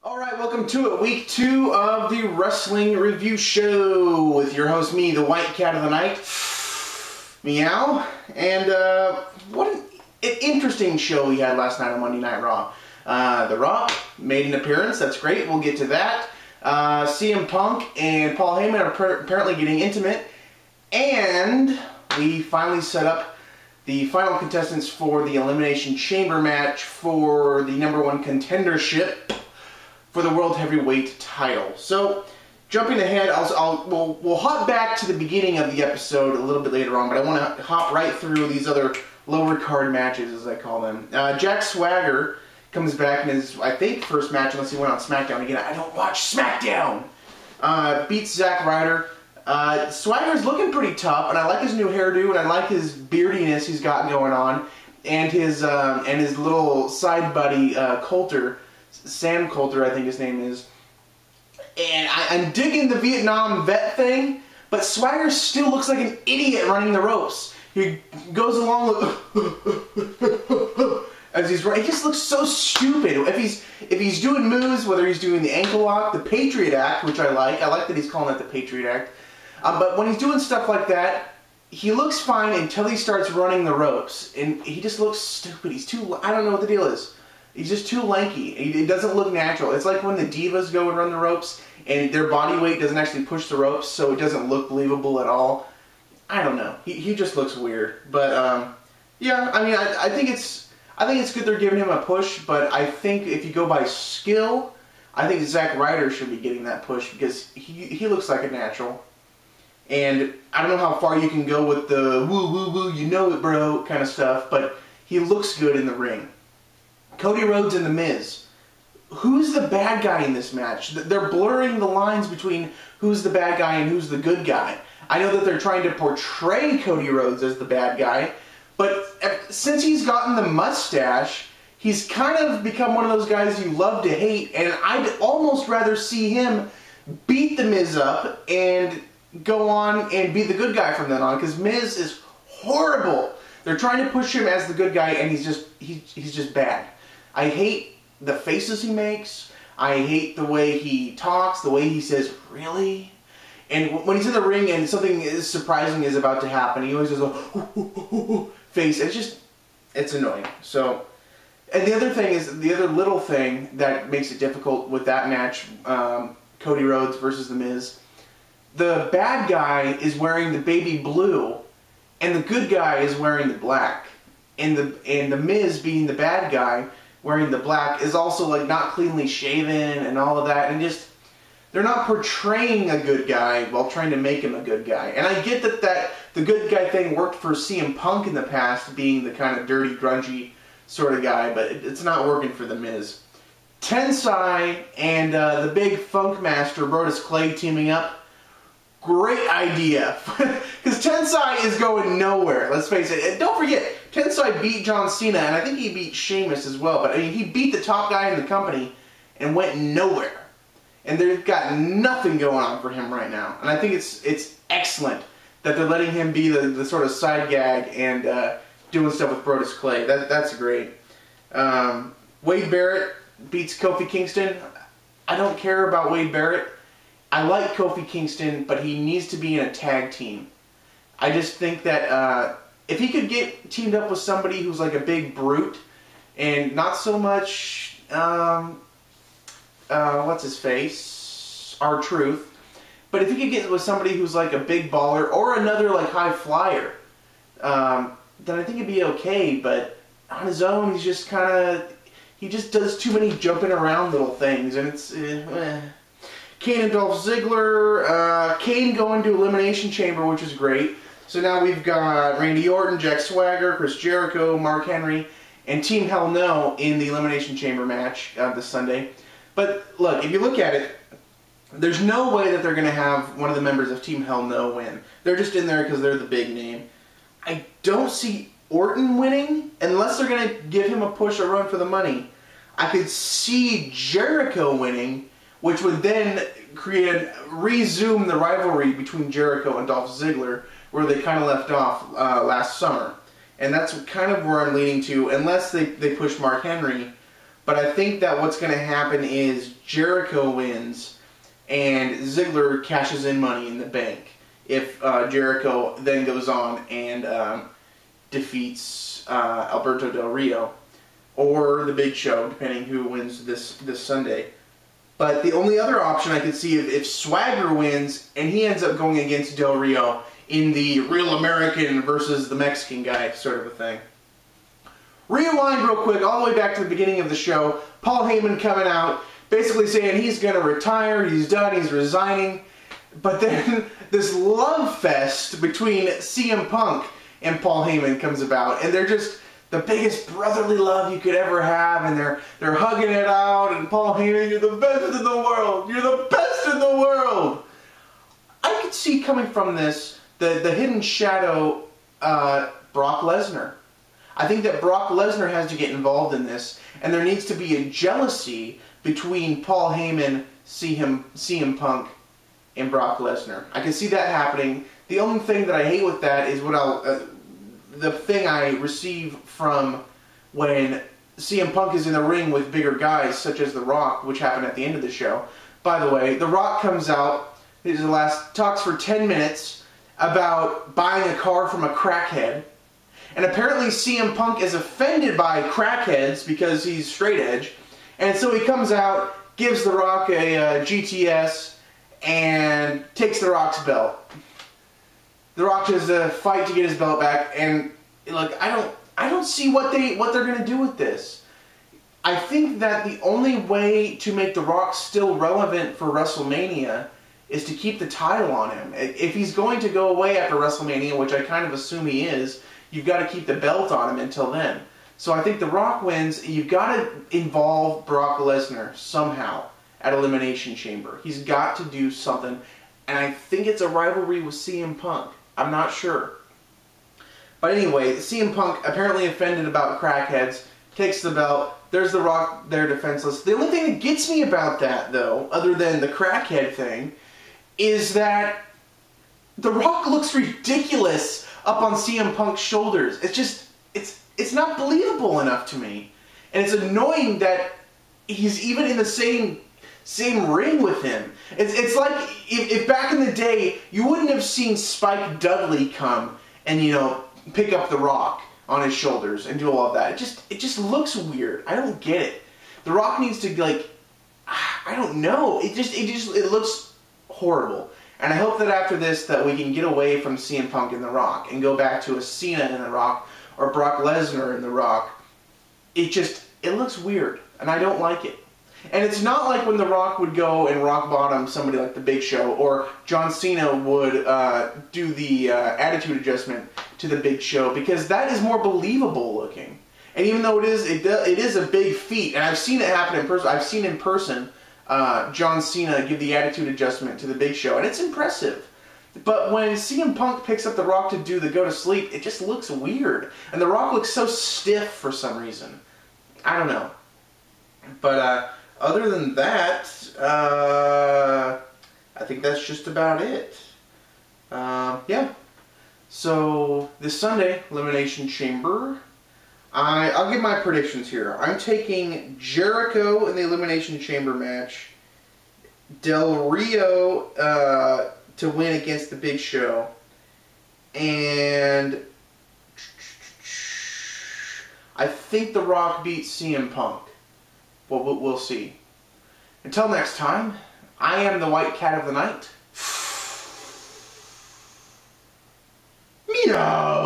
Alright, welcome to it. Week 2 of the Wrestling Review Show with your host, me, the White Cat of the Night. Meow. And, what an interesting show we had last night on Monday Night Raw. The Rock made an appearance. That's great. We'll get to that. CM Punk and Paul Heyman are apparently getting intimate. And we finally set up the final contestants for the Elimination Chamber match for the #1 contendership for the World Heavyweight title. So, jumping ahead, we'll hop back to the beginning of the episode a little bit later on, but I want to hop right through these other lower card matches, as I call them. Jack Swagger comes back in his, I think, first match, unless he went on SmackDown again. I don't watch SmackDown! Beats Zack Ryder. Swagger's looking pretty tough, and I like his new hairdo, and I like his beardiness he's got going on, and his little side buddy, Coulter. Sam Coulter, I think his name is. And I'm digging the Vietnam vet thing, but Swagger still looks like an idiot running the ropes. He goes along as he's running. He just looks so stupid. If he's doing moves, whether he's doing the ankle lock, the Patriot Act, which I like that he's calling it the Patriot Act. But when he's doing stuff like that, he looks fine until he starts running the ropes, and he just looks stupid. He's too, I don't know what the deal is. He's just too lanky. It doesn't look natural. It's like when the divas go and run the ropes, and their body weight doesn't actually push the ropes, so it doesn't look believable at all. I don't know. He just looks weird. But yeah, I mean, I think it's good they're giving him a push. But I think if you go by skill, I think Zack Ryder should be getting that push because he looks like a natural. And I don't know how far you can go with the woo woo woo, you know it, bro, kind of stuff. But he looks good in the ring. Cody Rhodes and The Miz. Who's the bad guy in this match? They're blurring the lines between who's the bad guy and who's the good guy. I know that they're trying to portray Cody Rhodes as the bad guy, but since he's gotten the mustache, he's kind of become one of those guys you love to hate, and I'd almost rather see him beat The Miz up and go on and be the good guy from then on, because Miz is horrible. They're trying to push him as the good guy, and he's just bad. I hate the faces he makes. I hate the way he talks, the way he says, really? And when he's in the ring and something surprising is about to happen, he always does a face. It's annoying. So, and the other thing is, the other little thing that makes it difficult with that match, Cody Rhodes versus The Miz, the bad guy is wearing the baby blue, and the good guy is wearing the black. And the Miz, being the bad guy, wearing the black, is also like not cleanly shaven and all of that, and just they're not portraying a good guy while trying to make him a good guy. And I get that the good guy thing worked for CM Punk in the past, being the kind of dirty, grungy sort of guy, but it's not working for The Miz. Tensai and the big funk master Brodus Clay teaming up. Great idea, because Tensai is going nowhere, let's face it. And don't forget, Tensai beat John Cena, and I think he beat Sheamus as well, but I mean, he beat the top guy in the company and went nowhere. And they've got nothing going on for him right now. And I think it's excellent that they're letting him be the sort of side gag and doing stuff with Brodus Clay. That's great. Wade Barrett beats Kofi Kingston. I don't care about Wade Barrett. I like Kofi Kingston, but he needs to be in a tag team. I just think that if he could get teamed up with somebody who's like a big brute, and not so much, what's his face? R-Truth. But if he could get with somebody who's like a big baller, or another like high flyer, then I think it'd be okay, but on his own, he's just kind of, he just does too many jumping around little things, and it's, Kane and Dolph Ziggler, Kane going to Elimination Chamber, which is great. So now we've got Randy Orton, Jack Swagger, Chris Jericho, Mark Henry, and Team Hell No in the Elimination Chamber match this Sunday. But look, if you look at it, there's no way that they're going to have one of the members of Team Hell No win. They're just in there because they're the big name. I don't see Orton winning, unless they're going to give him a push or run for the money. I could see Jericho winning, which would then resume the rivalry between Jericho and Dolph Ziggler, where they kind of left off last summer. And that's kind of where I'm leaning to, unless they push Mark Henry. But I think that what's going to happen is Jericho wins and Ziggler cashes in Money in the Bank. If Jericho then goes on and defeats Alberto Del Rio or the Big Show, depending who wins this Sunday. But the only other option I could see if Swagger wins and he ends up going against Del Rio in the Real American versus the Mexican guy sort of a thing. Rewind real quick all the way back to the beginning of the show. Paul Heyman coming out basically saying he's going to retire, he's done, he's resigning. But then this love fest between CM Punk and Paul Heyman comes about, and they're just the biggest brotherly love you could ever have, and they're hugging it out, and Paul Heyman, you're the best in the world, you're the best in the world. I could see coming from this the hidden shadow Brock Lesnar. I think that Brock Lesnar has to get involved in this, and there needs to be a jealousy between Paul Heyman, CM Punk, and Brock Lesnar. I can see that happening. The only thing that I hate with that is the thing I receive from when CM Punk is in the ring with bigger guys, such as The Rock, which happened at the end of the show. By the way, The Rock comes out, talks for 10 minutes about buying a car from a crackhead. And apparently CM Punk is offended by crackheads because he's straight edge. And so he comes out, gives The Rock a GTS, and takes The Rock's belt. The Rock has a fight to get his belt back, and look, I don't see what they're gonna do with this. I think that the only way to make The Rock still relevant for WrestleMania is to keep the title on him. If he's going to go away after WrestleMania, which I kind of assume he is, you've got to keep the belt on him until then. So I think The Rock wins. You've got to involve Brock Lesnar somehow at Elimination Chamber. He's got to do something, and I think it's a rivalry with CM Punk. I'm not sure. But anyway, CM Punk, apparently offended about crackheads, takes the belt. There's The Rock there defenseless. The only thing that gets me about that, though, other than the crackhead thing, is that The Rock looks ridiculous up on CM Punk's shoulders. It's just, it's not believable enough to me. And it's annoying that he's even in the same ring with him. It's like if back in the day you wouldn't have seen Spike Dudley come and, you know, pick up The Rock on his shoulders and do all of that. It just looks weird. I don't get it. The Rock needs to, like, I don't know. It looks horrible. And I hope that after this that we can get away from CM Punk and The Rock and go back to a Cena and The Rock or Brock Lesnar and The Rock. It looks weird, and I don't like it. And it's not like when The Rock would go and rock bottom somebody like the Big Show, or John Cena would do the attitude adjustment to the Big Show, because that is more believable looking. And even though it is a big feat, and I've seen it happen in person. I've seen in person John Cena give the attitude adjustment to the Big Show, and it's impressive. But when CM Punk picks up The Rock to do the go to sleep, it just looks weird. And The Rock looks so stiff for some reason. I don't know. But other than that, I think that's just about it. Yeah. So this Sunday, Elimination Chamber. I'll give my predictions here. I'm taking Jericho in the Elimination Chamber match. Del Rio to win against the Big Show. And I think The Rock beats CM Punk. Well, we'll see. Until next time, I am the White Cat of the Night. Meow!